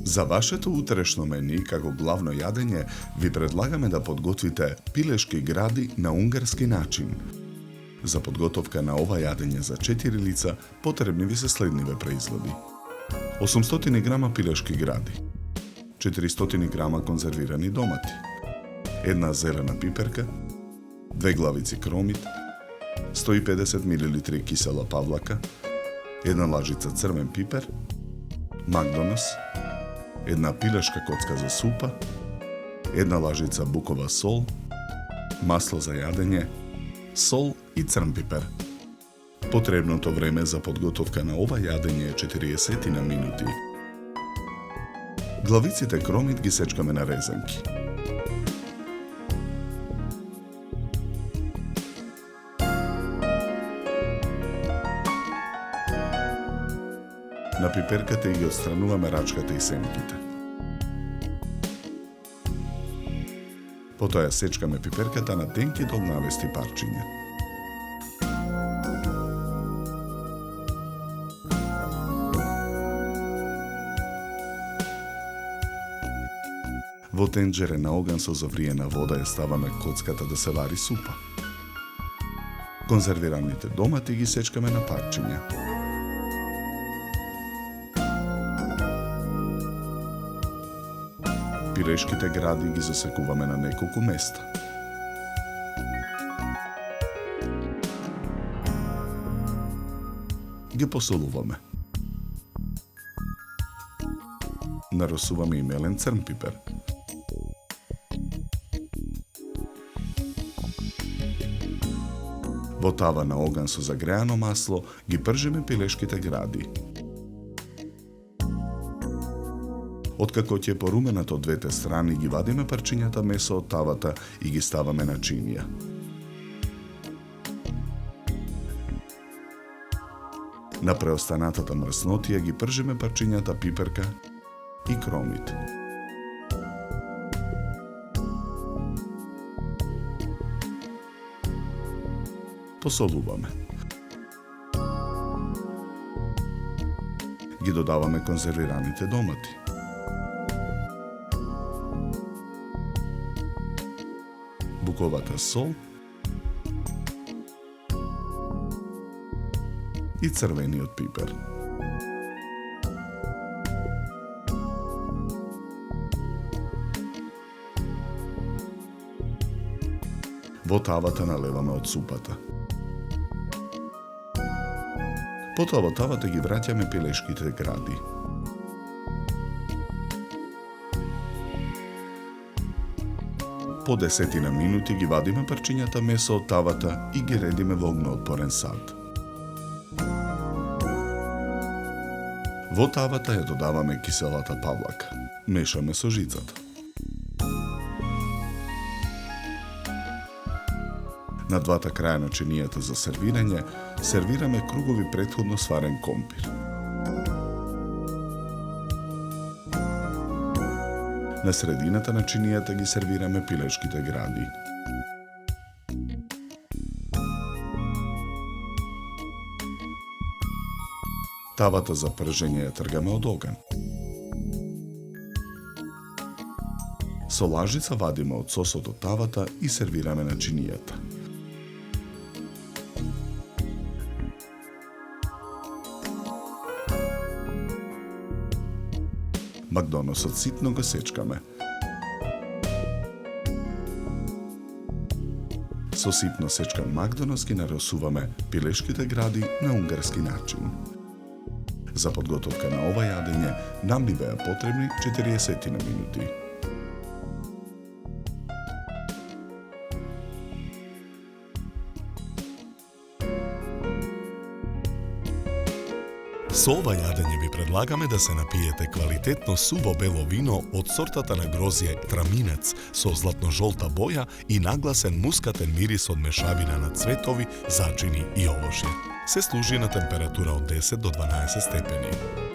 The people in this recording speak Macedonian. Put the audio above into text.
За вашето утрешно мени, како главно јадење, ви предлагаме да подготвите пилешки гради на унгарски начин. За подготовка на ова јадење за 4 лица потребни ви се следниве производи. 800 грама пилешки гради, 400 грама конзервирани домати, една зелена пиперка, 2 главици кромит, 150 мл кисела павлака, една лажица црвен пипер, Макдонос, една пилешка коцка за супа, една лажица букова сол, масло за јадење, сол и црн пипер. Потребното време за подготовка на ова јадење е 40 минути. Главиците кромит ги сечкаме на резанки. На пиперката ги отстрануваме рачката и семките. Потоа ја сечкаме пиперката на тенки долнавести парчиња. Во тенџере на оган со завриена вода ја ставаме коцката да се вари супа. Конзервираните домати ги сечкаме на парчиња. Пилешките гради ги засекуваме на неколку места. Ги посолуваме. Наросуваме и мелен црн пипер. Во тава на оган со загреано масло ги пржиме пилешките гради. Откако ќе е поруменато од двете страни, ги вадиме парчињата месо од тавата и ги ставаме на чинија. На преостанатата мрснотија ги пржиме парчињата пиперка и кромит. Посолуваме. Ги додаваме конзервираните домати. Буковата сол и црвениот пипер. Во тавата налеваме од супата. Потоа во тавата ги враќаме пилешките гради. По 10 минути ги вадиме парчињата месо од тавата и ги редиме во огноотпорен сад. Во тавата ја додаваме киселата павлака. Мешаме со жицата. На двата краја на чинијата за сервирање сервираме кругови претходно сварен компир. На средината на чинијата ги сервираме пилешките гради. Тавата за пржење ја тргаме од оган. Со лажица вадиме од сосот од тавата и сервираме на чинијата. Макдоносот ситно го сечкаме. Со ситно сечкан макдонос ги наросуваме пилешките гради на унгарски начин. За подготовка на ова јадење нам ни беа потребни 40 минути. Со ова јадење ви предлагаме да се напиете квалитетно суво бело вино од сортата на грозје Траминец со златно-жолта боја и нагласен мускатен мирис од мешавина на цветови, зачини и овошје. Се служи на температура од 10 до 12 степени.